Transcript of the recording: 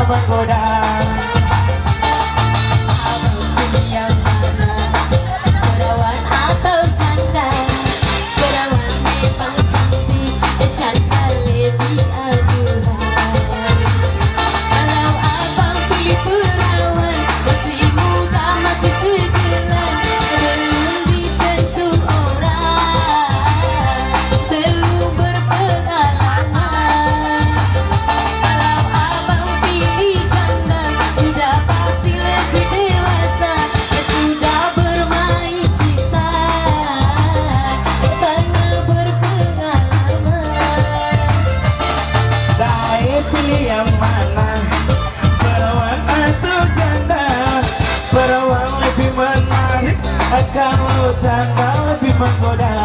menggoda. Abang pilih yang mana, perawan atau janda? Perawan memang cantik, janda lebih aduhan. Kalau abang pilih perawan, masih muda masih segelan, belum disentuh orang, belum berpengalaman. Kalau abang pilih janda, sudah pasti lebih dewasa, sudah bermain cinta, pernah berpengalaman. Saya pilih yang mana, perawan atau janda? Perawan lebih menarik, kalau janda lebih menggoda.